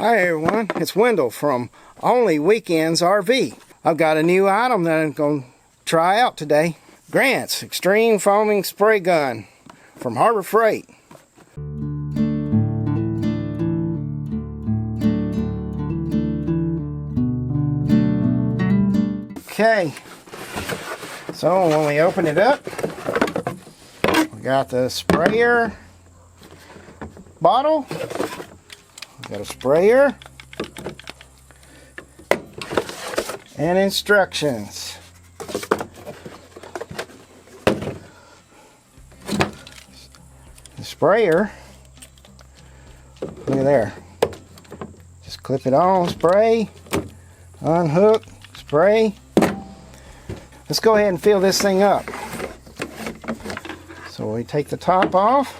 Hi everyone, it's Wendell from Only Weekends RV. I've got a new item that I'm going to try out today. Grant's Extreme Foaming Spray Gun from Harber Freight. Okay, so when we open it up, we got the sprayer bottle. Got a sprayer and instructions. The sprayer, look at there. Just clip it on, spray, unhook, spray. Let's go ahead and fill this thing up. So we take the top off.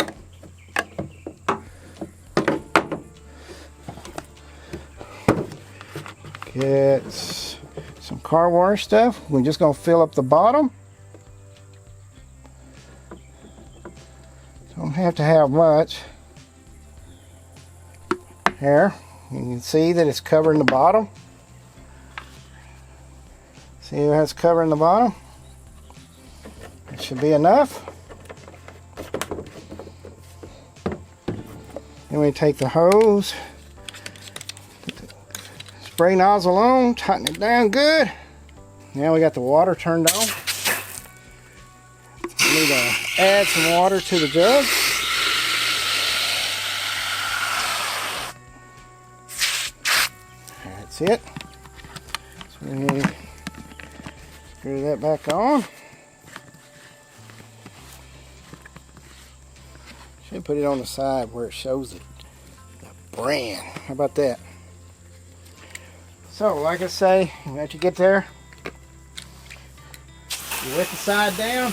Get some car wash stuff. We're just going to fill up the bottom. Don't have to have much. There, you can see that it's covering the bottom. See how it's covering the bottom? It should be enough. Then we take the hose. Spray nozzle on, tighten it down good. Now we got the water turned on. We need to add some water to the jug. That's it. So we screw that back on. Should put it on the side where it shows the brand. How about that? So, like I say, once you get there, you wet the side down.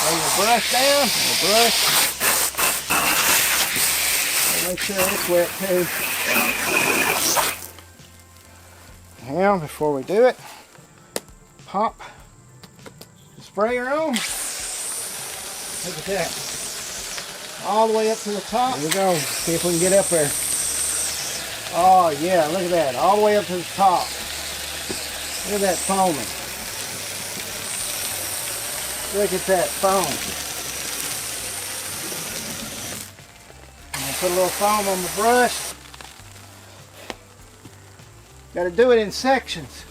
Lay your brush down, make sure it's wet too. Now, before we do it, pop the sprayer on. Look at that. All the way up to the top. Here we go. See if we can get up there. Oh yeah, look at that. All the way up to the top. Look at that foaming. Look at that foam. I'm going to put a little foam on the brush. Got to do it in sections.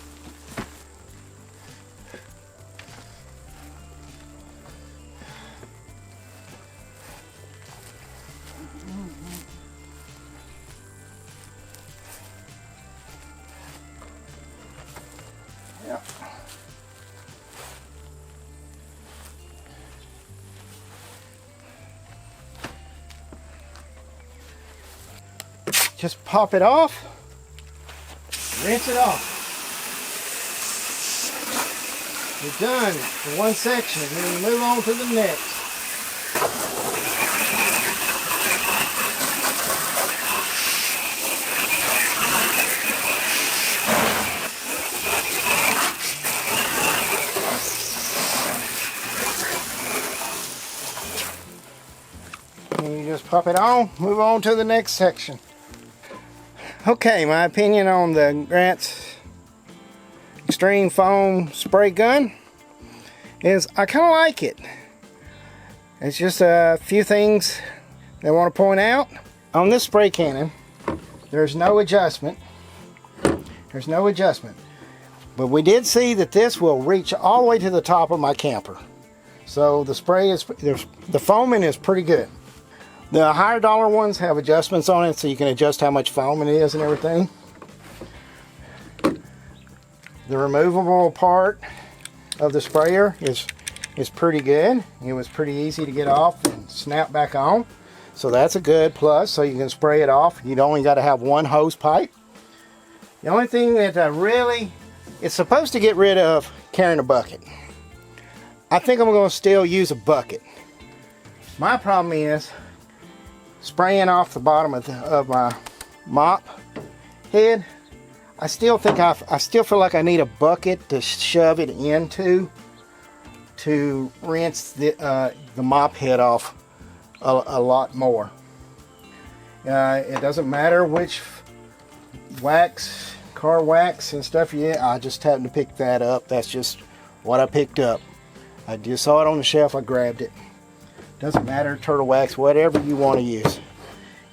Yep. Just pop it off, rinse it off. We're done for one section, then we move on to the next. And you just pop it on, move on to the next section. Okay, my opinion on the Grant's Extreme Foam Spray Gun is I kind of like it. It's just a few things that I want to point out. On this spray cannon, there's no adjustment. There's no adjustment. But we did see that this will reach all the way to the top of my camper. So the spray is, the foaming is pretty good. The higher dollar ones have adjustments on it so you can adjust how much foam it is and everything. The removable part of the sprayer is pretty good. It was pretty easy to get off and snap back on. So that's a good plus, so you can spray it off. You only got to have one hose pipe. The only thing that it's supposed to get rid of carrying a bucket. I think I'm going to still use a bucket. My problem is spraying off the bottom of my mop head. I still feel like I need a bucket to shove it into to rinse the mop head off a lot more. It doesn't matter which wax, car wax and stuff. Yeah, I just happened to pick that up. That's just what I picked up. I just saw it on the shelf, I grabbed it. Doesn't matter, turtle wax, whatever you want to use.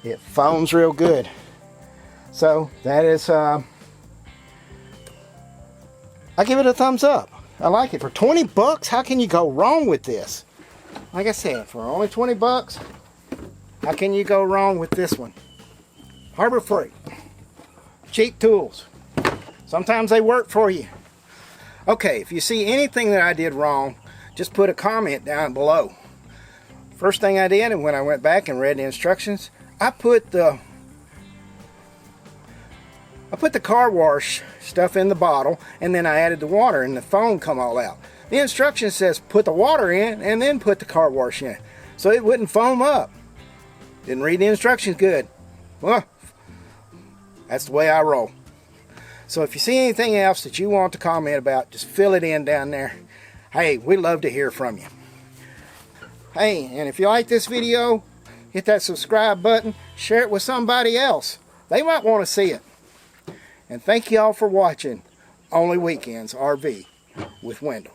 It foams real good. So that is, I give it a thumbs up. I like it. For 20 bucks, how can you go wrong with this? Like I said, for only 20 bucks, how can you go wrong with this one? Harber Freight. Cheap tools. Sometimes they work for you. Okay, if you see anything that I did wrong, just put a comment down below. First thing I did, and when I went back and read the instructions, I put the car wash stuff in the bottle, and then I added the water, and the foam come all out. The instruction says put the water in and then put the car wash in, so it wouldn't foam up. Didn't read the instructions good. Well, that's the way I roll. So if you see anything else that you want to comment about, just fill it in down there. Hey, we love to hear from you. Hey, and if you like this video, hit that subscribe button, share it with somebody else. They might want to see it. And thank you all for watching Only Weekends RV with Wendell.